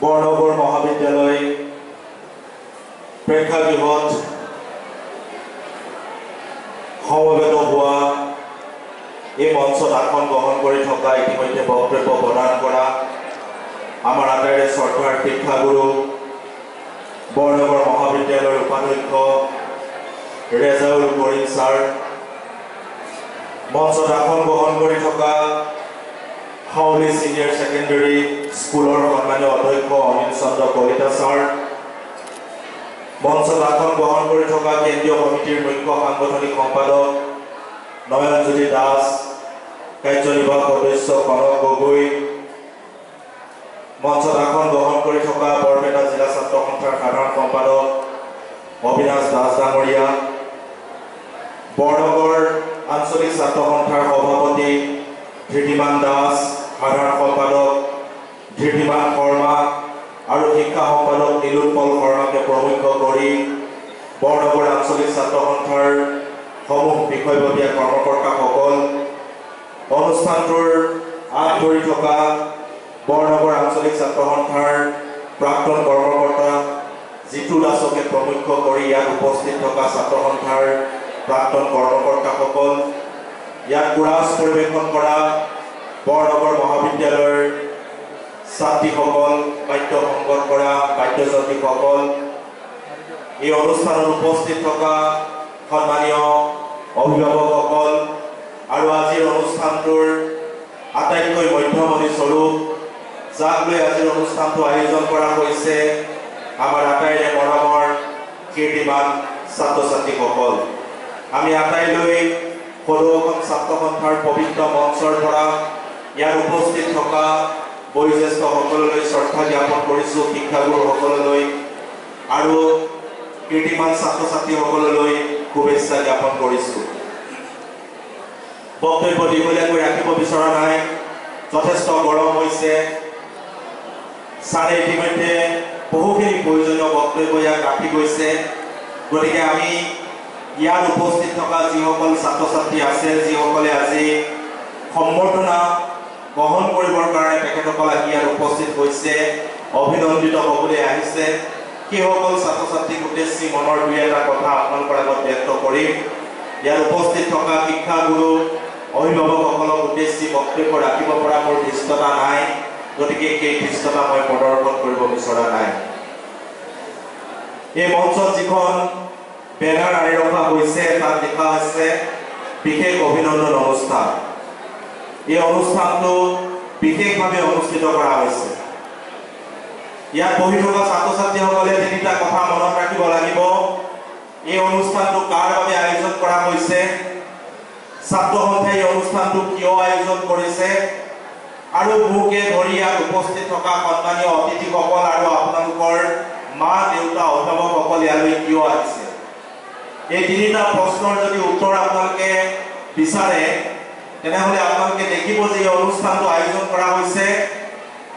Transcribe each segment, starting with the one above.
বৰনগৰ মহাবিদ্যালয় প্ৰেক্ষাগৃহত সমবেত হোৱা এই মঞ্চত আসন গ্ৰহণ কৰি থকা ইতিমধ্যে বক্তব্য প্ৰদান কৰা আমাৰ আটাইৰে শ্ৰদ্ধাৰ শিক্ষাগুৰু বৰনগৰ মহাবিদ্যালয়ৰ উপাধ্যক্ষ ৰেজাউল কৰিম ছাৰ, মঞ্চত আসন গ্ৰহণ কৰি থকা হাউলি সিনিয়ৰ সেকেন্ডাৰী স্কুলৰ সন্মানীয় অধ্যক্ষ অনিল চন্দ্ৰ কলিতা ছাৰ, মঞ্চত আসন গ্ৰহণ কৰি থকা কেন্দ্ৰীয় কমিটিৰ মুখ্য সাংগঠনিক সম্পাদক নয়নজ্যোতি দাস, কাৰ্যনিৰ্বাহক সদস্য কনক গগৈ, মঞ্চত আসন গ্ৰহণ কৰি থকা বৰপেটা জিলা ছাত্ৰ সন্থাৰ সাধাৰণ সম্পাদক অবিনাশ দাস ডাঙৰীয়া, বৰনগৰ আঞ্চলিক ছাত্ৰ সন্থাৰ সভাপতি ধৃতিমান দাস, সাধাৰণ সম্পাদক ধৃতিমান শৰ্মা আৰু শিক্ষা সম্পাদক নীলোৎপল শৰ্মাকে প্ৰমুখ্য কৰি বৰনগৰ আঞ্চলিক ছাত্ৰ সন্থাৰ সমূহ বিষয়ববীয়া কৰ্মকৰ্তাসকল, অনুষ্ঠানটোৰ আগ ধৰি থকা বৰনগৰ আঞ্চলিক ছাত্ৰ সন্থাৰ প্ৰাক্তন কৰ্মকৰ্তা জিতু দাসকে প্ৰমুখ্য কৰি ইয়াত উপস্থিত থকা ছাত্ৰ সন্থাৰ প্ৰাক্তন কৰ্মকৰ্তাসকল, ইয়াত কুৰাছ পৰিৱেশন কৰা বৰনগৰ মহাবিদ্যালয়ৰ ছাত্ৰীসকল, বাদ্য সংগত কৰা বাদ্যযন্ত্ৰীসকল, এই অনুষ্ঠানত উপস্থিত থকা সন্মানীয় অভিভাৱকসকল আৰু আজিৰ অনুষ্ঠানটোৰ আটাইতকৈ মধ্যমণি স্বৰূপ যাক লৈ আজিৰ অনুষ্ঠানটো আয়োজন কৰা হৈছে আমাৰ আটাইৰে মৰমৰ কীৰ্তিমান ছাত্ৰ ছাত্ৰীসকল, আমি আটাইলৈ সৰু অসম ছাত্ৰ সন্থাৰ পবিত্ৰ মঞ্চৰ পৰা ইয়াত উপস্থিত থকা বয়োজ্যেষ্ঠসকললৈ শ্ৰদ্ধা জ্ঞাপন কৰিছোঁ, শিক্ষাগুৰুসকললৈ আৰু কীৰ্তিমান ছাত্ৰ ছাত্ৰীসকললৈ শুভেচ্ছা জ্ঞাপন কৰিছোঁ। বক্তব্য দীঘলীয়াকৈ ৰাখিব বিচৰা নাই, যথেষ্ট গৰম হৈছে, ছাৰে ইতিমধ্যে বহুখিনি প্ৰয়োজনীয় বক্তব্য ইয়াত ৰাখি গৈছে, গতিকে আমি ইয়াত উপস্থিত থকা যিসকল ছাত্ৰ ছাত্ৰী আছে, যিসকলে আজি সম্বৰ্ধনা গ্ৰহণ কৰিবৰ কাৰণে তেখেতসকল আহি ইয়াত উপস্থিত হৈছে, অভিনন্দিত হ'বলৈ আহিছে, সেইসকল ছাত্ৰ ছাত্ৰীক উদ্দেশ্যি মনৰ দুই এটা কথা আপোনালোকৰ আগত ব্যক্ত কৰিম। ইয়াত উপস্থিত থকা শিক্ষাগুৰু অভিভাৱকসকলক উদ্দেশ্যি বক্তব্য ৰাখিব পৰা মোৰ ধৃষ্টতা নাই, গতিকে সেই ধৃষ্টতা মই প্ৰদৰ্শন কৰিব বিচৰা নাই। এই মঞ্চত যিখন বেনাৰ আঁৰি ৰখা হৈছে তাত লিখা হৈছে বিশেষ অভিনন্দন অনুষ্ঠান। এই অনুষ্ঠানটো বিশেষভাৱে অনুষ্ঠিত কৰা হৈছে। ইয়াত বহি থকা ছাত্ৰ ছাত্ৰীসকলে তিনিটা কথা মনত ৰাখিব লাগিব। এই অনুষ্ঠানটো কাৰ বাবে আয়োজন কৰা হৈছে, ছাত্ৰ সন্থাই এই অনুষ্ঠানটো কিয় আয়োজন কৰিছে, আৰু মোকে ধৰি ইয়াত উপস্থিত থকা সন্মানীয় অতিথিসকল আৰু আপোনালোকৰ মা দেউতা অভিভাৱকসকল ইয়ালৈ কিয় আহিছে। এই তিনিটা প্ৰশ্নৰ যদি উত্তৰ আপোনালোকে বিচাৰে তেনেহ'লে আপোনালোকে দেখিব যে এই অনুষ্ঠানটো আয়োজন কৰা হৈছে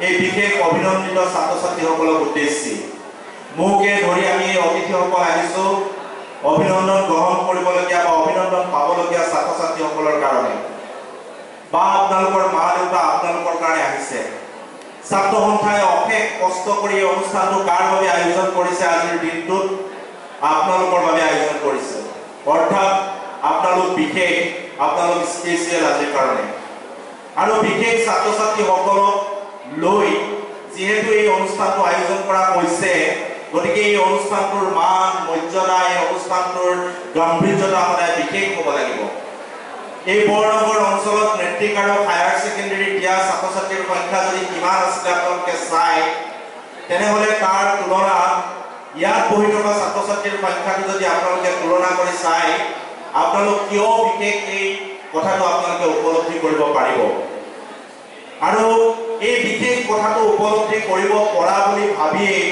এই বিশেষ অভিনন্দিত ছাত্ৰ ছাত্ৰীসকলক উদ্দেশ্যি। মোকে ধৰি আমি এই অতিথিসকল আহিছোঁ অভিনন্দন গ্ৰহণ কৰিবলগীয়া বা অভিনন্দন পাবলগীয়া ছাত্ৰ ছাত্ৰীসকলৰ কাৰণে, বা আপোনালোকৰ মা দেউতা আপোনালোকৰ কাৰণে আহিছে। ছাত্ৰ সন্থাই অশেষ কষ্ট কৰি এই অনুষ্ঠানটো কাৰ বাবে আয়োজন কৰিছে, আজিৰ দিনটোত আপোনালোকৰ বাবে আয়োজন কৰিছে, অৰ্থাৎ আপোনালোক বিশেষ, আপোনালোক স্পেচিয়েল আজিৰ কাৰণে। আৰু বিশেষ ছাত্ৰ ছাত্ৰীসকলক লৈ যিহেতু এই অনুষ্ঠানটো আয়োজন কৰা হৈছে, গতিকে এই অনুষ্ঠানটোৰ মান মৰ্যাদা, এই অনুষ্ঠানটোৰ গাম্ভীৰ্যতা সদায় বিশেষ হ'ব লাগিব। এই বৰনগৰ অঞ্চলত মেট্ৰিক আৰু হায়াৰ ছেকেণ্ডেৰী দিয়া ছাত্ৰ ছাত্ৰীৰ সংখ্যা যদি কিমান আছিলে আপোনালোকে চাই, তেনেহ'লে তাৰ তুলনাত ইয়াত বহি থকা ছাত্ৰ ছাত্ৰীৰ সংখ্যাটো যদি আপোনালোকে তুলনা কৰি চাই, আপোনালোক কিয় বিশেষ এই কথাটো আপোনালোকে উপলব্ধি কৰিব পাৰিব। আৰু এই বিশেষ কথাটো উপলব্ধি কৰিব পৰা বুলি ভাবিয়েই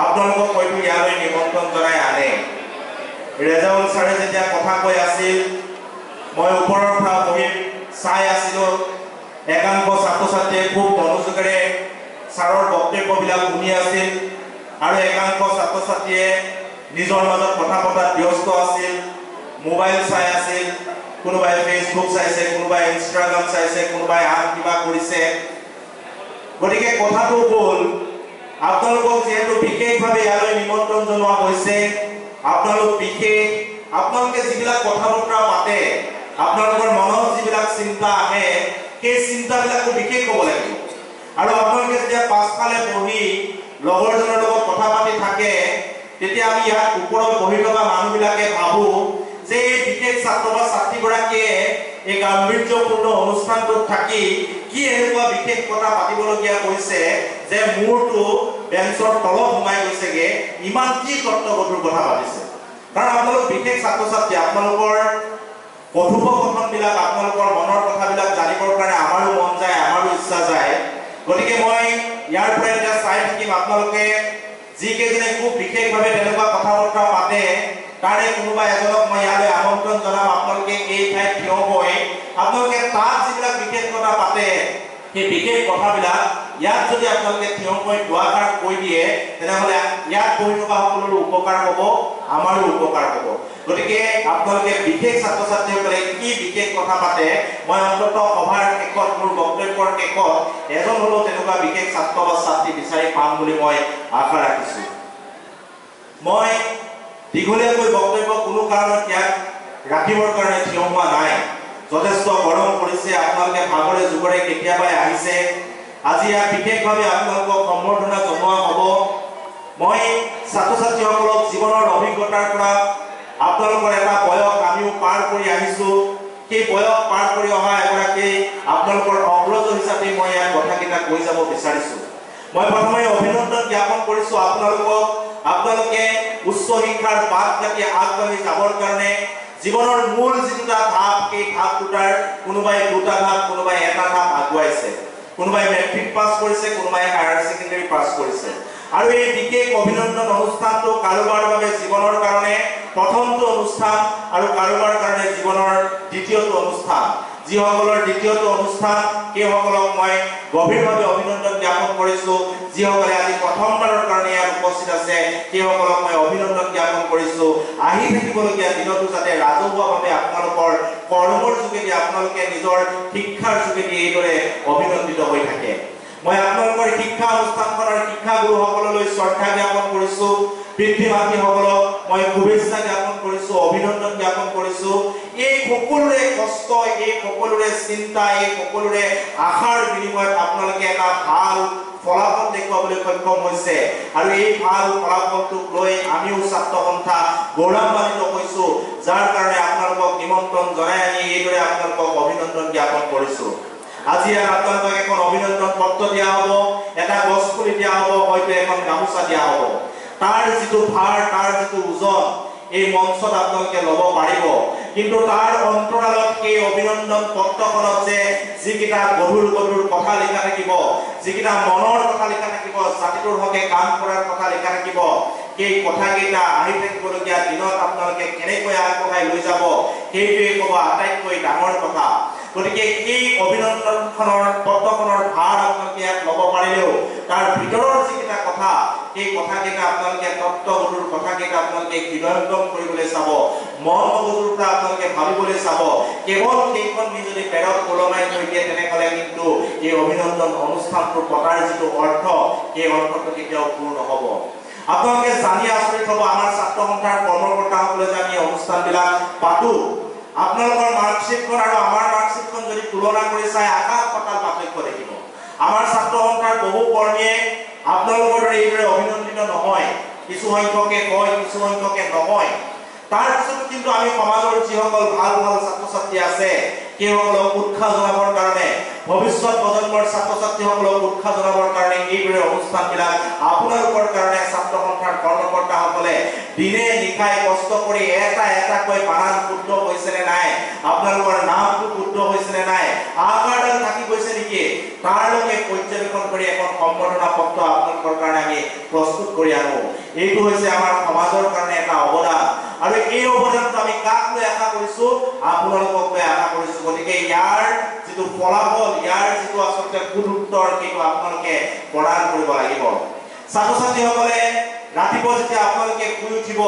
আপোনালোকক হয়তো ইয়ালৈ নিমন্ত্ৰণ জনাই আনে। ৰেজাউল ছাৰে যেতিয়া কথা কৈ আছিল, মই ওপৰৰ পৰা বহি চাই আছিলোঁ, একাংশ ছাত্ৰ ছাত্ৰীয়ে খুব মনোযোগেৰে ছাৰৰ বক্তব্যবিলাক শুনি আছিল, আৰু একাংশ ছাত্ৰ ছাত্ৰীয়ে নিজৰ মাজত কথা পতাত ব্যস্ত আছিল, মোবাইল চাই আছিল, কোনোবাই ফেচবুক চাইছে, কোনোবাই ইনষ্টাগ্ৰাম চাইছে, কোনোবাই আন কিবা কৰিছে। গতিকে কথাটো হ'ল আপোনালোকক যেহেতু বিশেষভাৱে ইয়ালৈ নিমন্ত্ৰণ জনোৱা হৈছে, আপোনালোক বিশেষ, আপোনালোকে যিবিলাক কথা বতৰা পাতে, আপোনালোকৰ মনত যিবিলাক চিন্তা আহে, সেই চিন্তাবিলাকো বিশেষ হ'ব লাগিব। আৰু আপোনালোকে যেতিয়া পাছফালে বহি লগৰজনৰ লগত কথা পাতি থাকে, তেতিয়া আমি ইয়াত ওপৰত বহি থকা মানুহবিলাকে ভাবো যে এই বিশেষ ছাত্ৰ বা ছাত্ৰীগৰাকীয়ে এই গাম্ভীৰ্যপূৰ্ণ অনুষ্ঠানটোত থাকি কি এনেকুৱা বিশেষ কথা পাতিবলগীয়া হৈছে যে মূৰটো বেঞ্চৰ তলত সোমাই গৈছেগে, ইমান কি তত্ত্বগধুৰ কথা পাতিছে। কাৰণ আপোনালোক বিশেষ ছাত্ৰ ছাত্ৰী, আপোনালোকৰ কথোপকথনবিলাক, আপোনালোকৰ মনৰ কথাবিলাক জানিবৰ কাৰণে আমাৰো মন যায়, আমাৰো ইচ্ছা যায়। গতিকে মই ইয়াৰ পৰা এতিয়া চাই থাকিম আপোনালোকে যিকেইজনে খুব বিশেষভাৱে তেনেকুৱা কথা বতৰা পাতে, তাৰে কোনোবা এজনক মই ইয়ালৈ আমন্ত্ৰণ জনাম। আপোনালোকে এই ঠাইত থিয় হৈ আপোনালোকে তাত যিবিলাক বিশেষ কথা পাতে, সেই বিশেষ কথাবিলাক ইয়াত যদি আপোনালোকে থিয় হৈ দুআষাৰ কৈ দিয়ে, তেনেহ'লে ইয়াত বহি থকা সকলোৰো উপকাৰ হ'ব, আমাৰো উপকাৰ হ'ব। গতিকে আপোনালোকে বিশেষ ছাত্ৰ ছাত্ৰীসকলে কি বিশেষ কথা পাতে, মই অন্ততঃ সভাৰ শেষত, মোৰ বক্তব্যৰ শেষত এজন হ'লেও তেনেকুৱা বিশেষ ছাত্ৰ বা ছাত্ৰী বিচাৰি পাম বুলি মই আশা ৰাখিছোঁ। মই দীঘলীয়াকৈ বক্তব্য কোনো কাৰণত ইয়াত ৰাখিবৰ কাৰণে থিয় হোৱা নাই। যথেষ্ট গৰম পৰিছে, আপোনালোকে ভাগৰে যুগৰে কেতিয়াবাই আহিছে। আজি ইয়াত বিশেষভাৱে আপোনালোকক সম্বৰ্ধনা জনোৱা হ'ব। মই ছাত্ৰ ছাত্ৰীসকলক জীৱনৰ অভিজ্ঞতাৰ পৰা আপোনালোকৰ এটা বয়স আমিও পাৰ কৰি আহিছোঁ, সেই বয়স পাৰ কৰি অহা এগৰাকী আপোনালোকৰ অগ্ৰজ হিচাপে মই ইয়াত কথাকেইটা কৈ যাব বিচাৰিছোঁ। মই প্ৰথমে অভিনন্দন জ্ঞাপন কৰিছোঁ আপোনালোকক। আপোনালোকে উচ্চ শিক্ষাৰ বাট কাটি আগবাঢ়ি যাবৰ কাৰণে জীৱনৰ মূল যিটা ধাপ, সেই ধাপ দুটাৰ কোনোবাই দুটা ধাপ, কোনোবাই এটা ধাপ আগুৱাইছে। কোনোবাই মেট্ৰিক পাছ কৰিছে, কোনোবাই হায়াৰ ছেকেণ্ডাৰী পাছ কৰিছে। আৰু এই বিশেষ অভিনন্দন অনুষ্ঠানটো কাৰোবাৰ বাবে জীৱনৰ কাৰণে প্ৰথমটো অনুষ্ঠান আৰু কাৰোবাৰ কাৰণে জীৱনৰ দ্বিতীয়টো অনুষ্ঠান। যিসকলৰ দ্বিতীয়টো অনুষ্ঠান, সেইসকলক মই গভীৰভাৱে অভিনন্দন জ্ঞাপন কৰিছোঁ। যিসকলে আজি প্ৰথমবাৰৰ কাৰণে ইয়াত উপস্থিত আছে, সেইসকলক মই অভিনন্দন জ্ঞাপন কৰিছোঁ। আহি থাকিবলগীয়া দিনতো যাতে ৰাজহুৱাভাৱে আপোনালোকৰ কৰ্মৰ যোগেদি, আপোনালোকে নিজৰ শিক্ষাৰ যোগেদি এইদৰে অভিনন্দিত হৈ থাকে। মই আপোনালোকৰ শিক্ষা অনুষ্ঠানখনৰ শিক্ষাগুৰুসকললৈ শ্ৰদ্ধা জ্ঞাপন কৰিছোঁ। পিতৃ মাতৃসকলক মই শুভেচ্ছা জ্ঞাপন কৰিছোঁ, অভিনন্দন জ্ঞাপন কৰিছোঁ। এই সকলোৰে কষ্ট, এই সকলোৰে চিন্তা, এই সকলোৰে আশাৰ বিনিময়ত আপোনালোকে এটা ভাল ফলাফল দেখুৱাবলৈ সক্ষম হৈছে। আৰু এই ভাল ফলাফলটোক লৈ আমিও ছাত্ৰ সন্থা গৌৰৱান্বিত হৈছোঁ, যাৰ কাৰণে আপোনালোকক নিমন্ত্ৰণ জনাই আনি এইদৰে আপোনালোকক অভিনন্দন জ্ঞাপন কৰিছোঁ। আজি আপোনালোকক এখন অভিনন্দন পত্ৰ দিয়া হ'ব, এটা গছ পুলি দিয়া হ'ব, হয়তো এখন গামোচা দিয়া হ'ব। তাৰ যিটো ভাৰ, তাৰ যিটো ওজন এই মঞ্চত আপোনালোকে ল'ব পাৰিব, কিন্তু তাৰ অন্তৰালত সেই অভিনন্দন পত্ৰখনত যে যিকেইটা গধুৰ গধুৰ কথা লিখা থাকিব, যিকেইটা মনৰ কথা লিখা থাকিব, জাতিটোৰ হকে কাম কৰাৰ কথা লিখা থাকিব, সেই কথাকেইটা আহি থাকিবলগীয়া দিনত আপোনালোকে কেনেকৈ আগবঢ়াই লৈ যাব, সেইটোৱে ক'ব আটাইতকৈ ডাঙৰ কথা। গতিকে এই অভিনন্দনখনৰ পত্ৰখনৰ ভাৰ আপোনালোকে ইয়াত ল'ব পাৰিলেও তাৰ ভিতৰৰ যিকেইটা কথা, সেই কথাকেইটা আপোনালোকে তত্ত্বগধুৰ কথাকেইটা আপোনালোকে হৃদয়ঙ্গম কৰিবলৈ চাব, মন মগজুৰ পৰা আপোনালোকে ভাবিবলৈ চাব। কেৱল সেইখন নি যদি পেৰত ওলমাই থৈ দিয়ে, তেনেহ'লে কিন্তু এই অভিনন্দন অনুষ্ঠানটোৰ পতাৰ যিটো অৰ্থ, সেই অৰ্থটো কেতিয়াও পূৰ্ণ নহ'ব। আপোনালোকে জানি আচৰিত হ'ব, আমাৰ ছাত্ৰ সন্থাৰ কৰ্মকৰ্তাসকলে যে আমি অনুষ্ঠানবিলাক পাতো, আপোনালোকৰ মাৰ্কশ্বিটখন আৰু আমাৰ মাৰ্কশ্বিটখন যদি তুলনা কৰি চাই আকাশ পাতাল পাৰ্থক্য দেখিব। আমাৰ ছাত্ৰ সন্থাৰ বহু কৰ্মীয়ে আপোনালোকৰ দৰে এইদৰে অভিনন্দিত নহয়, কিছু সংখ্যকে কয়, কিছু সংখ্যকে নহয়। তাৰ পিছতো কিন্তু আমি সমাজৰ যিসকল ভাল ভাল ছাত্ৰ ছাত্ৰী আছে, সেইসকলক উৎসাহ জনাবৰ কাৰণে, ভৱিষ্যত প্ৰজন্মৰ ছাত্ৰ ছাত্ৰীসকলক উৎসাহ জনাবৰ কাৰণে এইদৰে অনুষ্ঠানবিলাক আপোনালোকৰ কাৰণে ছাত্ৰ সন্থাৰ কৰ্মকৰ্তাসকলে দিনে নিশাই কষ্ট কৰি এটা এটাকৈ বানান শুদ্ধ হৈছে নে নাই, আপোনালোকৰ নামটো শুদ্ধ হৈছে নে নাই, আকাৰডাল থাকি গৈছে নেকি, তাৰলৈকে পৰ্যবেক্ষণ কৰি এখন সম্বৰ্ধনা পত্ৰ আপোনালোকৰ কাৰণে আমি প্ৰস্তুত কৰি আনো। এইটো হৈছে আমাৰ সমাজৰ কাৰণে এটা অৱদান, আৰু এই অৱদানটো আমি কাক লৈ আশা কৰিছোঁ? আপোনালোকক লৈ আশা কৰিছোঁ। গতিকে ইয়াৰ যিটো ফলাফল, ইয়াৰ যিটো আচলতে সুদুত্তৰ, সেইটো আপোনালোকে প্ৰদান কৰিব লাগিব। ছাত্ৰ ছাত্ৰীসকলে ৰাতিপুৱা যেতিয়া আপোনালোকে শুই উঠিব,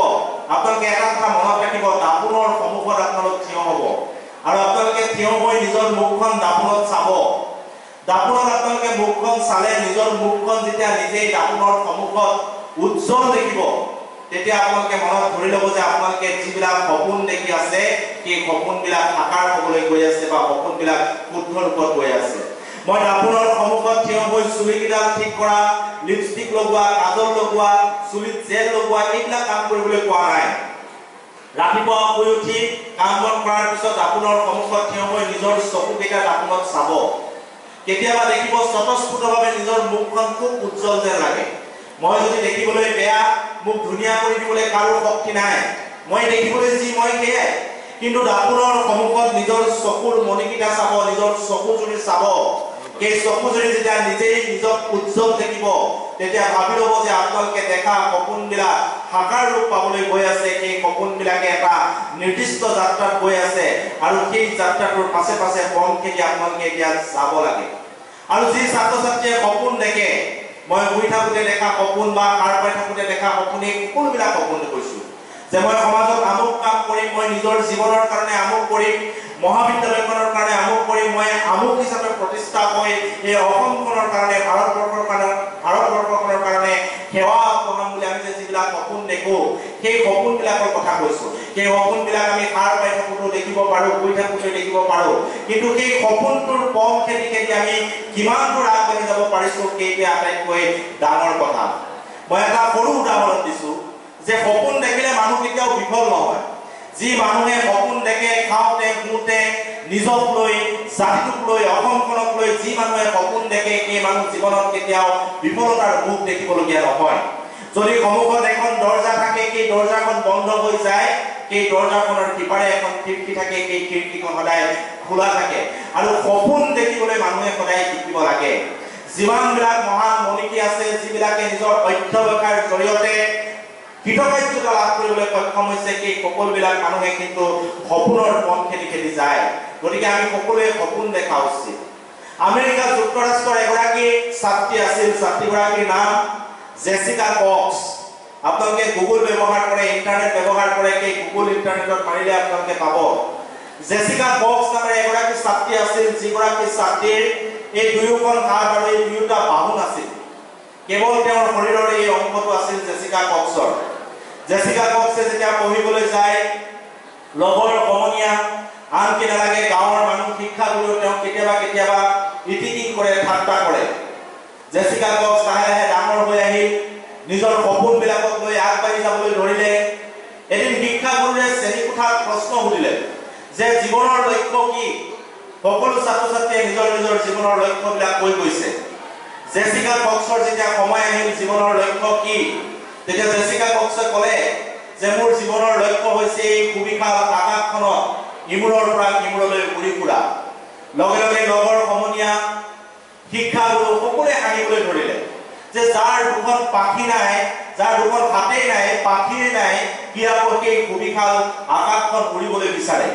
আপোনালোকে এটা কথা মনত ৰাখিব, দাপোনৰ সন্মুখত আপোনালোক থিয় হ'ব, আৰু আপোনালোকে থিয় হৈ নিজৰ মুখখন দাপোনত চাব। দাপোনত আপোনালোকে মুখখন চালে নিজৰ মুখখন যেতিয়া নিজেই দাপোনৰ সন্মুখত উজ্জ্বল দেখিব তেতিয়া আপোনালোকে মনত ধৰি ল'ব যে আপোনালোকে যিবিলাক সপোন দেখি আছে সেই সপোনবিলাক সাকাৰ হ'বলৈ গৈ আছে বা সপোনবিলাক শুদ্ধ ৰূপত গৈ আছে মই দাপোনৰ সন্মুখত থিয় হৈ চুলিকেইডাল ঠিক কৰা লিপষ্টিক লগোৱা কাজল লগোৱা চুলিত জেল লগোৱা এইবিলাক কাম কৰিবলৈ কোৱা নাই ৰাতিপুৱা শুই উঠি কাম বন কৰাৰ পিছত দাপোনৰ সন্মুখত থিয় হৈ নিজৰ চকুকেইটা দাপোনত চাব কেতিয়াবা দেখিব স্বতঃস্ফূৰ্তভাৱে নিজৰ মুখখন খুব উজ্জ্বল যেন লাগে মই যদি দেখিবলৈ বেয়া মুখ ধুনীয়া কৰি দিবলৈ কাৰো শক্তি নাই মই দেখিবলৈ যি মই সেয়াই কিন্তু দাপোনৰ সন্মুখত নিজৰ চকুৰ মণিকেইটা চাব নিজৰ চকুজুৰি চাব এই চকুজুৰি যেতিয়া নিজেই নিজক উজ্জ্বল দেখিব তেতিয়া ভাবি ল'ব যে আপোনালোকে দেখা সপোনবিলাক সাকাৰ ৰূপ পাবলৈ গৈ আছে সেই সপোনবিলাকে এটা নিৰ্দিষ্ট যাত্ৰাত গৈ আছে আৰু সেই যাত্ৰাটোৰ পাছে পাছে পথ খেলি আপোনালোকে এতিয়া যাব লাগে আৰু যি ছাত্ৰ ছাত্ৰীয়ে সপোন দেখে মই শুই থাকোঁতে দেখা সপোন বা সাৰ পাই থাকোঁতে দেখা সপোন এই সকলোবিলাক সপোন কৈছোঁ যে মই সমাজত আমুক কাম কৰিম মই নিজৰ জীৱনৰ কাৰণে আমুক কৰিম মহাবিদ্যালয়খনৰ কাৰণে আমুক কৰিম মই আমুক হিচাপে প্ৰতিষ্ঠা হৈ এই অসমখনৰ কাৰণে ভাৰতবৰ্ষখনৰ কাৰণে সেৱা আগবঢ়াম বুলি আমি যে যিবিলাক সপোন দেখো সেই সপোনবিলাকৰ কথা কৈছোঁ সেই সপোনবিলাক আমি সাৰ পাই থাকোঁতেও দেখিব পাৰোঁ শুই থাকোঁতে দেখিব পাৰোঁ কিন্তু সেই সপোনটোৰ পথ খেদি খেদি আমি কিমান দূৰ আগবাঢ়ি যাব পাৰিছোঁ সেইটোৱে আটাইতকৈ ডাঙৰ কথা মই এটা সৰু উদাহৰণ দিছোঁ যে সপোন দেখিলে মানুহ কেতিয়াও বিফল নহয় যি মানুহে সপোন দেখে খাওঁতে শুওঁতে নিজক লৈ জাতিটোক লৈ অসমখনক লৈ যি মানুহে সপোন দেখে সেই মানুহ জীৱনত কেতিয়াও বিফলতাৰ মুখ দেখিবলগীয়া নহয় যদি সন্মুখত এখন দৰ্জা থাকে সেই দৰ্জাখন বন্ধ হৈ যায় সেই দৰ্জাখনৰ সিপাৰে এখন খিৰিকী থাকে সেই খিৰিকীখন সদায় খোলা থাকে আৰু সপোন দেখিবলৈ মানুহে সদায় শিকিব লাগে যিমানবিলাক মহান মনীষী আছে যিবিলাকে নিজৰ অধ্যৱসায়ৰ জৰিয়তে কৃতকাৰ্যতা লাভ কৰিবলৈ সক্ষম হৈছে সেই সকলোবিলাক মানুহে কিন্তু সপোনৰ পথ খেদি খেদি যায় গতিকে আমি সকলোৱে সপোন দেখা উচিত আমেৰিকা যুক্তৰাষ্ট্ৰৰ এগৰাকী ছাত্ৰী আছিল ছাত্ৰীগৰাকীৰ নাম জেছিকা কক্স আপোনালোকে গুগল ব্যৱহাৰ কৰে ইণ্টাৰনেট ব্যৱহাৰ কৰে সেই গুগল ইণ্টাৰনেটত মাৰিলে আপোনালোকে পাব জেছিকা কক্স নামেৰে এগৰাকী ছাত্ৰী আছিল যিগৰাকী ছাত্ৰীৰ এই দুয়োখন হাত আৰু এই দুয়োটা বাহু নাছিল কেৱল তেওঁৰ শৰীৰৰ এই অংশটো আছিল জেছিকা কক্সৰ জেছিকা কক্সে যেতিয়া পঢ়িবলৈ যায় লগৰ সমনীয়া আনকি নালাগে গাঁৱৰ মানুহ শিক্ষাগুৰু তেওঁ কেতিয়াবা কেতিয়াবা ইটিকিং কৰে ঠাট্টা কৰে জেছিকা কক্স লাহে লাহে ডাঙৰ হৈ আহিল নিজৰ সপোনবিলাকক লৈ আগবাঢ়ি যাবলৈ ধৰিলে এদিন শিক্ষাগুৰুৱে শ্ৰেণীকোঠাত প্ৰশ্ন সুধিলে যে জীৱনৰ লক্ষ্য কি সকলো ছাত্ৰ ছাত্ৰীয়ে নিজৰ নিজৰ জীৱনৰ লক্ষ্যবিলাক কৈ গৈছে জেছিকা কক্সৰ যেতিয়া সময় আহিল জীৱনৰ লক্ষ্য কি তেতিয়া জেছিকা কক্সে ক'লে যে মোৰ জীৱনৰ লক্ষ্য হৈছে এই সুবিশাল আকাশখনত ইমূৰৰ পৰা ইমূৰলৈ ঘূৰি ফুৰা লগে লগে লগৰ সমনীয়া শিক্ষাগুৰু সকলোৱে হাঁহিবলৈ ধৰিলে যে যাৰ দুখন পাখি নাই যাৰ দুখন হাতেই নাই পাখিয়ে নাই সি আকৌ সেই সুবিশাল আকাশখন উৰিবলৈ বিচাৰে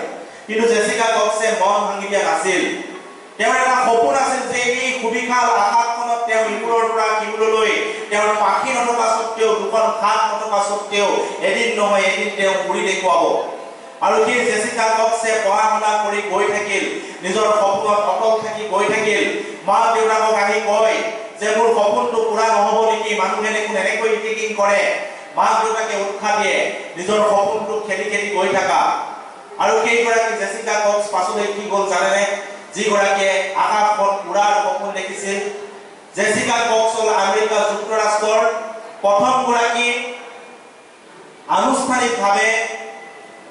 কিন্তু জেছিকা কক্সে মন ভাঙি দিয়া নাছিল তেওঁৰ এটা সপোন আছিল যে এই সুবিশাল আকাশখনত তেওঁ ইমূৰৰ পৰা ইমূৰলৈ তেওঁৰ পাখি নথকা স্বত্তেও দুখন হাত নথকা স্বত্তেও এদিন নহয় এদিন তেওঁ উৰি দেখুৱাব আৰু সেই জেছিকা কক্সে পঢ়া শুনা কৰি গৈ থাকিল নিজৰ সপোনত অটল থাকি গৈ থাকিল মা দেউতাকক আহি কয় যে মোৰ সপোনটো পূৰা নহ'ব নেকি মানুহে দেখোন এনেকৈ ইটিকিং কৰে মা দেউতাকে উৎসাহ দিয়ে নিজৰ সপোনটো খেলি খেলি গৈ থাকা আৰু সেইগৰাকী জেছিকা কক্স পাছলৈ কি গ'ল জানেনে যিগৰাকীয়ে আকাশখন উৰাৰ সপোন দেখিছিল জেছিকা কক্স হ'ল আমেৰিকা যুক্তৰাষ্ট্ৰৰ প্ৰথমগৰাকী আনুষ্ঠানিকভাৱে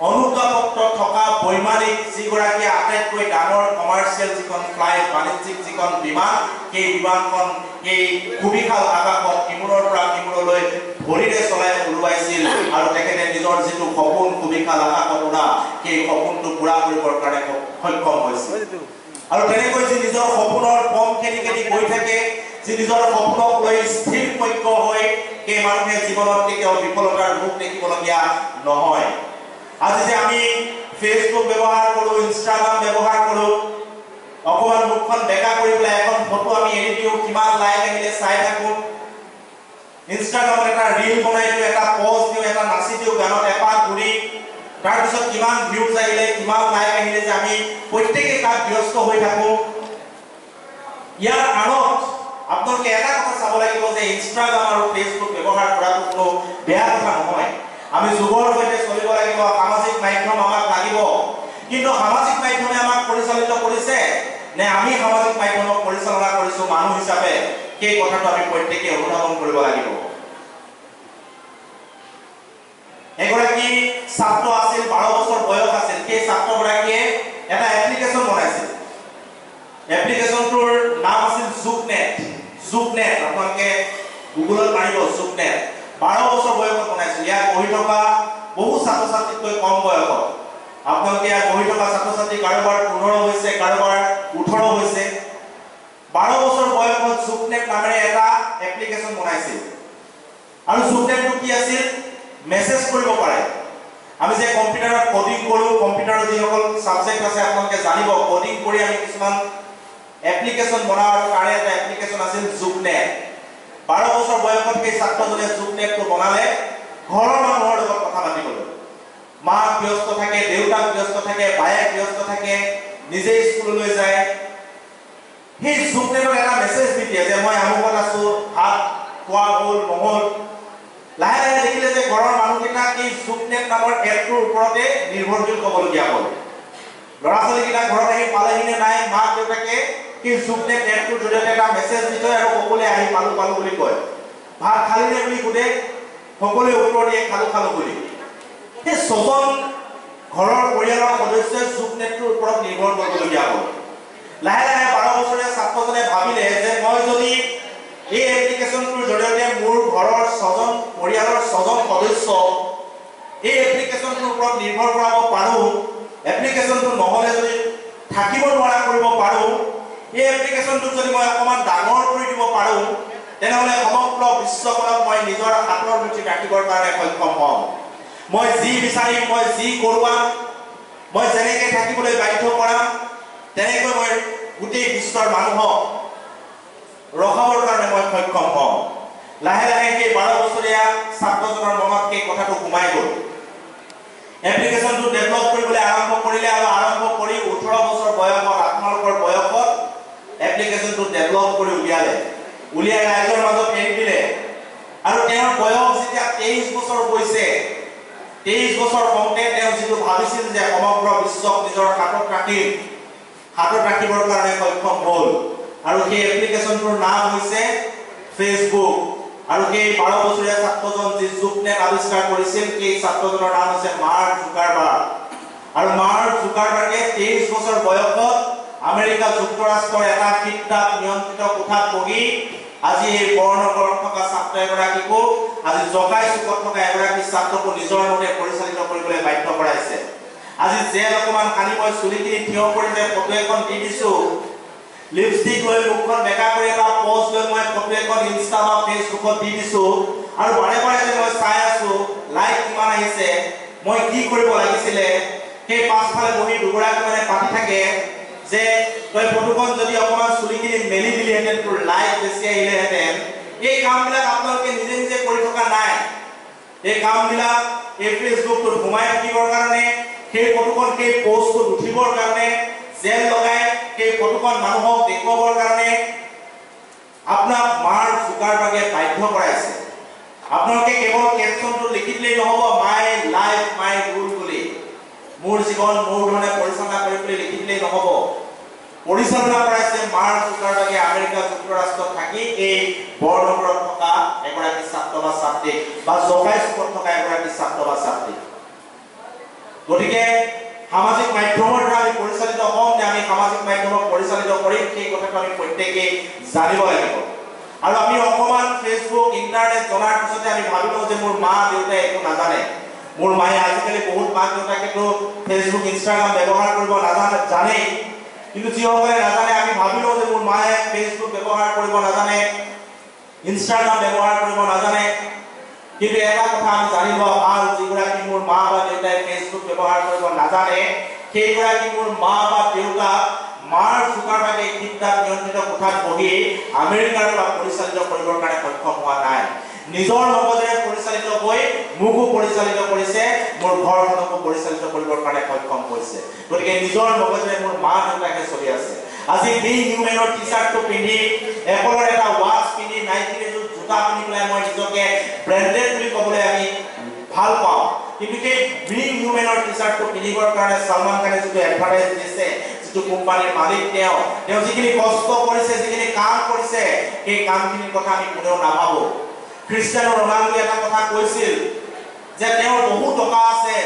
অনুজ্ঞাপত্ৰ থকা বৈমানিক যিগৰাকীয়ে আটাইতকৈ ডাঙৰ কমাৰ্চিয়েল যিখন ফ্লাইট বাণিজ্যিক যিখন বিমান সেই বিমানখন এই সুবিশাল আকাশত ইমূৰৰ পৰা ইমূৰলৈ ভৰিৰে চলাই উৰুৱাইছিল আৰু তেখেতে নিজৰ যিটো সপোন সুবিশাল আকাশত উৰা সেই সপোনটো পূৰা কৰিবৰ কাৰণে সক্ষম হৈছিল আৰু তেনেকৈ যি নিজৰ সপোনৰ পথ খেদি খেদি গৈ থাকে যি নিজৰ সপোনক লৈ স্থিৰ পক্ষ হৈ সেই মানুহে জীৱনত কেতিয়াও বিফলতাৰ মুখ দেখিবলগীয়া নহয় আজি যে আমি ফেচবুক ব্যৱহাৰ কৰোঁ ইনষ্টাগ্ৰাম ব্যৱহাৰ কৰোঁ অকণমান মুখখন বেকা কৰি পেলাই এখন ফটো আমি এৰি দিওঁ কিমান লাইক আহিলে চাই থাকোঁ ইনষ্টাগ্ৰামত এটা ৰীল বনাই দিওঁ এটা পষ্ট দিওঁ এটা নাচি দিওঁ গানত এপাক ঘূৰি তাৰপিছত কিমান ভিউজ আহিলে কিমান লাইক আহিলে যে আমি প্ৰত্যেকেই তাত ব্যস্ত হৈ থাকোঁ ইয়াৰ আঁৰত আপোনালোকে এটা কথা চাব লাগিব যে ইনষ্টাগ্ৰাম আৰু ফেচবুক ব্যৱহাৰ কৰাটো কোনো বেয়া কথা নহয়। আমি যুগৰ সৈতে চলিব লাগিব, সামাজিক মাধ্যম আমাক লাগিব, কিন্তু সামাজিক মাধ্যমে আমাক পৰিচালিত কৰিছে নে আমি সামাজিক মাধ্যমক পৰিচালনা কৰিছো মানুহ হিচাপে, সেই কথাটো আমি প্ৰত্যেকে অনুধাৱন কৰিব লাগিব। এগৰাকী ছাত্ৰ আছিল, 12 বছৰ বয়স আছিল। সেই ছাত্ৰগৰাকীয়ে এটা এপ্লিকেশ্যন বনাইছিল। এপ্লিকেশ্যনটোৰ নাম আছিল জুকনেট। জুকনেট আপোনালোকে গুগলত মাৰিব জুকনেট। 12 বছৰ বয়সত বনাইছিল। ইয়াত পঢ়ি থকা বহু ছাত্ৰ ছাত্ৰীতকৈ কম বয়সত। আপোনালোকে ইয়াত পঢ়ি থকা ছাত্ৰ ছাত্ৰী কাৰোবাৰ 15 হৈছে, কাৰোবাৰ 18 হৈছে। 12 বছৰ বয়সত জুকনেট নামেৰে এটা এপ্লিকেশ্যন বনাইছিল। আৰু জুকনেটটো কি আছিল? মেছেজ কৰিব পাৰে। আমি যে কম্পিউটাৰত কোডিং কৰো, কম্পিউটাৰৰ যিসকল সাবজেক্ট আছে আপোনালোকে জানিব, কোডিং কৰি আমি কিছুমান এপ্লিকেশ্যন বনাওঁ। তাৰে এটা এপ্লিকেশ্যন আছিল জুকনেট। 12 বছৰ বয়সত সেই ছাত্ৰজনে জুকনেটটো বনালে ঘৰৰ মানুহৰ লগত কথা পাতিবলৈ। মাক ব্যস্ত থাকে, দেউতাক ব্যস্ত থাকে, বায়েক ব্যস্ত থাকে, নিজে স্কুললৈ যায়। সেই জুকনেটত এটা মেছেজ দি দিয়ে যে মই আমুকত আছো, ভাত খোৱা হ'ল নহ'ল। লাহে লাহে দেখিলে যে ঘৰৰ মানুহকেইটা এই জুকনেট নামৰ এপটোৰ ওপৰতে নিৰ্ভৰশীল হ'বলগীয়া হ'ল। ল'ৰা ছোৱালীকেইটা ঘৰত আহি পালেহি নে নাই, মাক দেউতাকে সেই জুকনেট এপটোৰ জৰিয়তে এটা মেছেজ দি থয় আৰু সকলোৱে আহি পালো পালো বুলি কয়। ভাত খালি নে বুলি সোধে, সকলোৱে উত্তৰ দিয়ে খালো খালো বুলি। সেই 6জন ঘৰৰ পৰিয়ালৰ সদস্যই জুকনেটটোৰ ওপৰত নিৰ্ভৰ কৰিবলগীয়া হ'ল। লাহে লাহে 12 বছৰীয়া ছাত্ৰজনে ভাবিলে যে মই যদি এই এপ্লিকেশ্যনটোৰ জৰিয়তে মোৰ ঘৰৰ 6জন পৰিয়ালৰ 6জন সদস্য এই এপ্লিকেশ্যনটোৰ ওপৰত নিৰ্ভৰ কৰাব পাৰোঁ, এপ্লিকেশ্যনটো নহ'লে যদি থাকিব নোৱাৰা কৰিব পাৰোঁ, এই এপ্লিকেশ্যনটোক যদি মই অকণমান ডাঙৰ কৰি দিব পাৰোঁ, তেনেহ'লে সমগ্ৰ বিশ্বখনক মই নিজৰ হাতৰ মুঠিত ৰাখিবৰ কাৰণে সক্ষম হ'ম। মই যি বিচাৰিম, মই যি কৰোৱাম, মই যেনেকৈ থাকিবলৈ বাধ্য কৰাম, তেনেকৈ মই গোটেই বিশ্বৰ মানুহক ৰখাবৰ কাৰণে মই সক্ষম হ'ম। লাহে লাহে সেই 12 বছৰীয়া ছাত্ৰজনৰ মনত সেই কথাটো সোমাই গ'ল। এপ্লিকেশ্যনটো ডেভেলপ কৰিবলৈ আৰম্ভ কৰিলে আৰু আৰম্ভ কৰি 18 বছৰ বয়সত, আপোনালোকৰ বয়সত এপ্লিকেশ্যনটো ডেভেলপ কৰি উলিয়াই ৰাইজৰ মাজত এৰি দিলে। আৰু তেওঁৰ বয়স যেতিয়া 23 বছৰ হৈছে, 23 বছৰ হওঁতে তেওঁ যিটো ভাবিছিল যে সমগ্ৰ বিশ্বক নিজৰ হাতত ৰাখিবৰ কাৰণে সক্ষম হ'ল। আৰু সেই এপ্লিকেশ্যনটোৰ নাম হৈছে ফেচবুক। আৰু সেই 12 বছৰীয়া ছাত্ৰজন যি জুকনেট আৱিষ্কাৰ কৰিছিল, সেই ছাত্ৰজনৰ নাম হৈছে মাৰ্ক জুকাৰবাৰ্গ। আৰু মাৰ্ক জুকাৰবাৰ্গে 23 বছৰ বয়সত আমেৰিকা যুক্তৰাষ্ট্ৰৰ এটা শীতাপ নিয়ন্ত্ৰিত কোঠাত বহি আজি এই বৰনগৰত থকা ছাত্ৰ এগৰাকীকো, আজি জকাই চুকত থকা এগৰাকী ছাত্ৰকো নিজৰ মতে পৰিচালিত কৰিবলৈ বাধ্য কৰাইছে। আজি জেল অকণমান সানি মই চুলিখিনি থিয় কৰি যে ফটো এখন দি দিছো, লিপষ্টিক লৈ মুখখন বেকা কৰি এটা পোষ্ট লৈ মই ফটো এখন ইনষ্টা বা ফেচবুকত দি দিছো, আৰু বাৰে বাৰে যে মই চাই আছো লাইক কিমান আহিছে, মই কি কৰিব লাগিছিলে। সেই পাছফালে বহি দুগৰাকী মানে পাতি থাকে যে তই ফটোখন যদি অকণমান চুলিখিনি মেলি দিলিহেঁতেন, তোৰ লাইক বেছি আহিলেহেঁতেন। এই কামবিলাক আপোনালোকে নিজে নিজে কৰি থকা নাই। এই কামবিলাক এই ফেচবুকটোত সোমাই থাকিবৰ কাৰণে, সেই ফটোখন সেই পোষ্টটোত উঠিবৰ কাৰণে, জেল লগাই সেই ফটোখন মানুহক দেখুৱাবৰ কাৰণে আপোনাক মাৰ্ক জুকাৰবাৰ্গে বাধ্য কৰাইছে। আপোনালোকে কেৱল কেপশ্যনটো লিখি দিলেই নহ'ব, মাই লাইফ মাই ৰুল বুলি, মোৰ জীৱন মোৰ ধৰণে পৰিচালনা কৰি বুলি লিখি দিলেই নহ'ব। পৰিচালনা কৰাইছে মাৰ্ক জুকাৰবাৰ্গে আমেৰিকা যুক্তৰাষ্ট্ৰত থাকি এই বৰনগৰত থকা এগৰাকী ছাত্ৰ বা ছাত্ৰীক, বা জকাই চুকত থকা এগৰাকী ছাত্ৰ বা ছাত্ৰীক। গতিকে সামাজিক মাধ্যমৰ দ্বাৰা আমি পৰিচালিত হ'ম নে আমি সামাজিক মাধ্যমক পৰিচালিত কৰিম, সেই কথাটো আমি প্ৰত্যেকেই জানিব লাগিব। আৰু আমি অকণমান ফেচবুক ইণ্টাৰনেট জনাৰ পিছতে আমি ভাবিলোঁ যে মোৰ মা দেউতাই একো নাজানে। মোৰ মায়ে আজিকালি বহুত মাক দেউতাকেতো ফেচবুক ইনষ্টাগ্ৰাম ব্যৱহাৰ কৰিব জানেই, কিন্তু যিসকলে নাজানে আমি ভাবিলোঁ যে মোৰ মায়ে ফেচবুক ব্যৱহাৰ কৰিব নাজানে, ইনষ্টাগ্ৰাম ব্যৱহাৰ কৰিব নাজানে। কিন্তু এটা কথা আমি জানিব ভাল, যিগৰাকী মোৰ মা বা দেউতাই ফেচবুক ব্যৱহাৰ কৰিব নাজানে, সেইগৰাকী মোৰ মা বা দেউতা মাৰ্ক জুকাৰবাৰ্গে শীতাপ নিয়ন্ত্ৰিত কোঠাত বহি আমেৰিকাৰ পৰা পৰিচালিত কৰিবৰ কাৰণে সক্ষম হোৱা নাই। নিজৰ মগজেৰে পৰিচালিত হৈ মোকো পৰিচালিত কৰিছে, মোৰ ঘৰখনকো পৰিচালিত কৰিবৰ কাৰণে সক্ষম হৈছে। গতিকে নিজৰ মগজেৰে মোৰ মা দেউতাকে চলি আছে। আজি বি হিউমেনৰ টি-শাৰ্টটো পিন্ধি এপলৰ এটা ৱাচ পিন্ধি নাইকিৰ জোতা পিন্ধি পেলাই মই নিজকে ব্ৰেণ্ডেড বুলি ক'বলৈ আমি ভাল পাওঁ কিন্তু এই বি হিউমেনৰ টি-শাৰ্টটো পিন্ধিবৰ কাৰণে সলমান খানে যিটো এডভাৰটাইজ দিছে যিটো কোম্পানীৰ মালিক তেওঁ যিখিনি কষ্ট কৰিছে যিখিনি কাম কৰিছে সেই কামখিনিৰ কথা আমি কোনেও নাভাবো ক্ৰিষ্টিয়ানো ৰনাল্ডোৱে এটা কথা কৈছিল যে তেওঁৰ বহু টকা আছে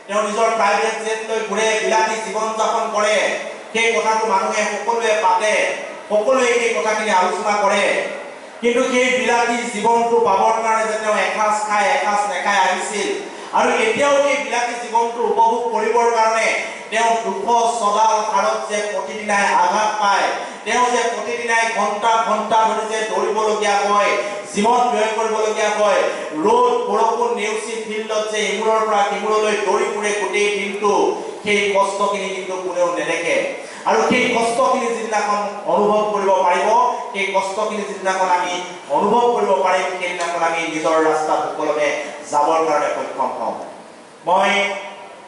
তেওঁ নিজৰ প্ৰাইভেট জেট লৈ ঘূৰে বিলাসী জীৱন যাপন কৰে সেই কথাটো মানুহে সকলোৱে পাতে সকলোৱে এই কথাখিনি আলোচনা কৰে কিন্তু সেই বিলাসী জীৱনটো পাবৰ কাৰণে যে তেওঁ এসাঁজ খায় এসাঁজ নেখায় আহিছিল আৰু এতিয়াও এই বিলাসী জীৱনটো উপভোগ কৰিবৰ কাৰণে তেওঁ দুখ সদাল হাৰত যে প্ৰতিদিনাই আঘাত পায় তেওঁ যে প্ৰতিদিনাই ঘণ্টা ঘণ্টা ধৰি যে দৌৰিবলগীয়া হয় জীৱন ব্যয় কৰিবলগীয়া হয় ৰ'দ বৰষুণ নেউচি ফিল্ডত যে ইমূৰৰ পৰা সিমূৰলৈ দৌৰি ফুৰে গোটেই দিনটো সেই কষ্টখিনি কিন্তু কোনেও নেদেখে আৰু সেই কষ্টখিনি যিদিনাখন অনুভৱ কৰিব পাৰিব সেই কষ্টখিনি যিদিনাখন আমি অনুভৱ কৰিব পাৰিম সেইদিনাখন আমি নিজৰ ৰাস্তাত সুকলমে যাবৰ কাৰণে সক্ষম হ'ম মই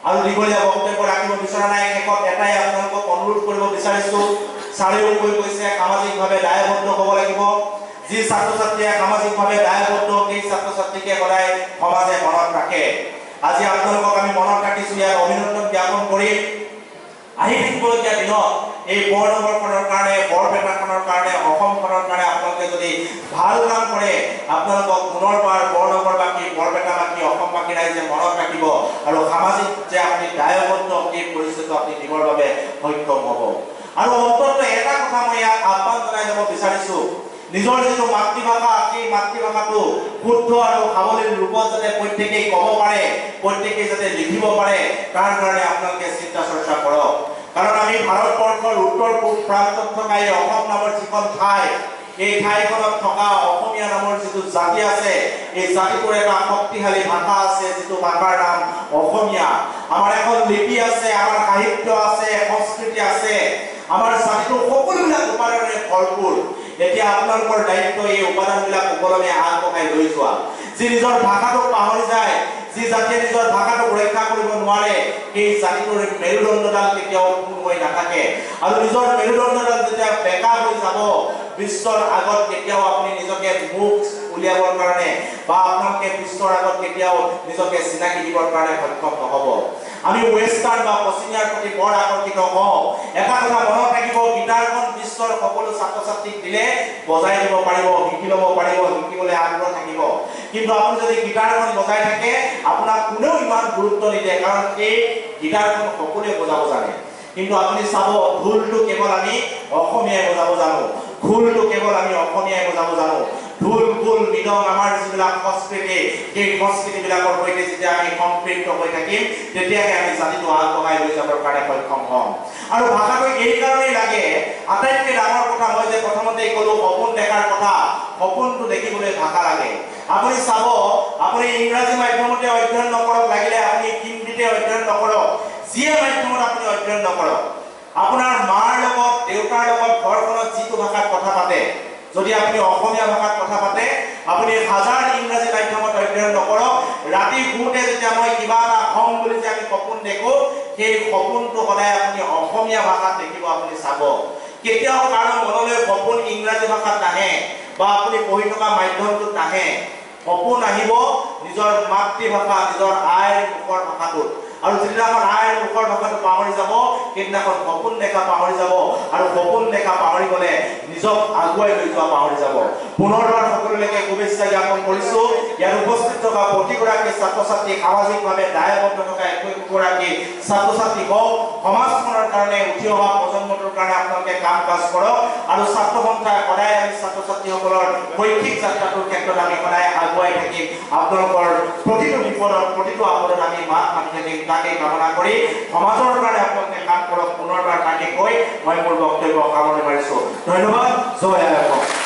আৰু দীঘলীয়া বক্তব্য ৰাখিব বিচৰা নাই শেষত এটাই আপোনালোকক অনুৰোধ কৰিব বিচাৰিছো চাৰিওকৈ কৈছে সামাজিকভাৱে দায়বদ্ধ হ'ব লাগিব যি ছাত্ৰ ছাত্ৰীয়ে সামাজিকভাৱে দায়বদ্ধ সেই ছাত্ৰ ছাত্ৰীকে সদায় সমাজে মনত ৰাখে আজি আপোনালোকক আমি মনত ৰাখিছো ইয়াত অভিনন্দন জ্ঞাপন কৰিম আহি থাকিবলগীয়া দিনত এই বৰনগৰখনৰ কাৰণে বৰপেটাখনৰ কাৰণে অসমখনৰ কাৰণে আপোনালোকে যদি ভাল কাম কৰে আপোনালোকক পুনৰবাৰ বৰনগৰবাসী বৰপেটাবাসী অসমবাসী ৰাইজে মনত ৰাখিব আৰু সামাজিক যে আপুনি দায়বদ্ধ এই পৰিস্থিতিটো আপুনি দিবৰ বাবে সক্ষম হ'ব আৰু অন্তত এটা কথা মই ইয়াত আহ্বান জনাই যাব বিচাৰিছো নিজৰ যিটো মাতৃভাষা সেই মাতৃভাষাটো শুদ্ধ আৰু সাৱলীল ৰূপত যাতে প্ৰত্যেকেই ক'ব পাৰে প্ৰত্যেকেই যাতে লিখিব পাৰে তাৰ কাৰণে আপোনালোকে চিন্তা চৰ্চা কৰক কাৰণ আমি ভাৰতবৰ্ষৰ উত্তৰ পূব প্ৰান্তত থকা এই অসম নামৰ যিখন ঠাই এই ঠাইখনত থকা অসমীয়া নামৰ যিটো জাতি আছে এই জাতিটোৰ এটা শক্তিশালী ভাষা আছে যিটো ভাষাৰ নাম অসমীয়া আমাৰ এখন লিপি আছে আমাৰ সাহিত্য আছে সংস্কৃতি আছে আমাৰ জাতিটোৰ সকলোবিলাক উপাদানেৰে ভৰপূৰ এতিয়া আপোনালোকৰ দায়িত্ব এই উপাদানবিলাক সকলোৱে আগবঢ়াই লৈ যোৱা যি নিজৰ ভাষাটোক পাহৰি যায় যি জাতিয়ে নিজৰ ভাষাটোক ৰক্ষা কৰিব নোৱাৰে সেই জাতিটোৰ মেৰুদণ্ডডাল কেতিয়াও পূৰ্ণ হৈ নাথাকে আৰু নিজৰ মেৰুদণ্ডডাল যেতিয়া বেকা হৈ যাব বিশ্বৰ আগত কেতিয়াও আপুনি নিজকে মুখ উলিয়াবৰ কাৰণে বা আপোনালোকে বিশ্বৰ আগত কেতিয়াও নিজকে চিনাকি দিবৰ কাৰণে সক্ষম নহ'ব আমি ওয়েস্টাৰ্ণ বা পশ্চিমীয়াৰ প্ৰতি বৰ আকৰ্ষিত হওঁ এটা কথা মনত ৰাখিব গীটাৰখন বিশ্বৰ সকলো ছাত্ৰ ছাত্ৰীক দিলে বজাই দিব পাৰিব শিকি ল'ব পাৰিব শিকিবলৈ আগ্ৰহ থাকিব কিন্তু আপুনি যদি গীটাৰখন বজাই থাকে আপোনাক কোনেও ইমান গুৰুত্ব নিদিয়ে কাৰণ এই গীটাৰখন সকলোৱে বজাব জানে কিন্তু আপুনি চাব ঢোলটো কেৱল আমি অসমীয়াই বজাব জানো খোলটো কেৱল আমি অসমীয়াই বজাব জানো ঢোল খোল মৃদং আমাৰ যিবিলাক সংস্কৃতি সেই সংস্কৃতিবিলাকৰ সৈতে যেতিয়া আমি সম্পৃক্ত হৈ থাকিম তেতিয়াহে আমি জাতিটো আগবঢ়াই লৈ যাবৰ কাৰণে সক্ষম হ'ম আৰু ভাষাটো এই কাৰণেই লাগে আটাইতকৈ ডাঙৰ কথা মই যে প্ৰথমতেই ক'লো সপোন দেখাৰ কথা সপোনটো দেখিবলৈ ভাষা লাগে আপুনি চাব আপুনি ইংৰাজী মাধ্যমতে অধ্যয়ন নকৰক লাগিলে আপুনি হিন্দীতে অধ্যয়ন নকৰক যিয়ে মাধ্যমত আপুনি অধ্যয়ন নকৰক আপোনাৰ মাৰ লগত দেউতাৰ লগত ঘৰখনত যিটো ভাষাত কথা পাতে যদি আপুনি অসমীয়া ভাষাত কথা পাতে আপুনি হাজাৰ ইংৰাজী মাধ্যমত অধ্যয়ন নকৰক ৰাতি শুতে যেতিয়া মই কিবা এটা হম বুলি যে আমি সপোন দেখো সেই সপোনটো সদায় আপুনি অসমীয়া ভাষাত দেখিব আপুনি চাব কেতিয়াও কাৰো মনলৈ সপোন ইংৰাজী ভাষাত নাহে বা আপুনি পঢ়ি থকা মাধ্যমটোত নাহে সপোন আহিব নিজৰ মাতৃভাষা নিজৰ আইৰ মুখৰ ভাষাটোত আৰু যিদিনাখন আইৰ মুখৰ ভাষাটো পাহৰি যাব সেইদিনাখন সপোন দেখা পাহৰি যাব আৰু সপোন দেখা পাহৰি গ'লে নিজক আগুৱাই লৈ যোৱা পাহৰি যাব পুনৰবাৰ সকলোলৈকে শুভেচ্ছা জ্ঞাপন কৰিছো ইয়াত উপস্থিত থকা প্ৰতিগৰাকী ছাত্ৰ ছাত্ৰী সামাজিকভাৱে দায়বদ্ধ থকা একোগৰাকী ছাত্ৰ ছাত্ৰী হওক সমাজখনৰ কাৰণে উঠি অহা প্ৰজন্মটোৰ কাৰণে আপোনালোকে কাম কাজ কৰক আৰু ছাত্ৰ সন্থাই সদায় আমি ছাত্ৰ ছাত্ৰীসকলৰ শৈক্ষিক যাত্ৰাটোৰ ক্ষেত্ৰত আমি সদায় আগুৱাই থাকিম আপোনালোকৰ প্ৰতিটো বিপদত প্ৰতিটো আপদত আমি মাত মাতি থাকিম তাকে কামনা কৰি সমাজৰ কাৰণে আপোনালোকে কাম কৰক পুনৰবাৰ তাকে কৈ মই মোৰ বক্তব্য সামৰণি মাৰিছো ধন্যবাদ জয় আই অসম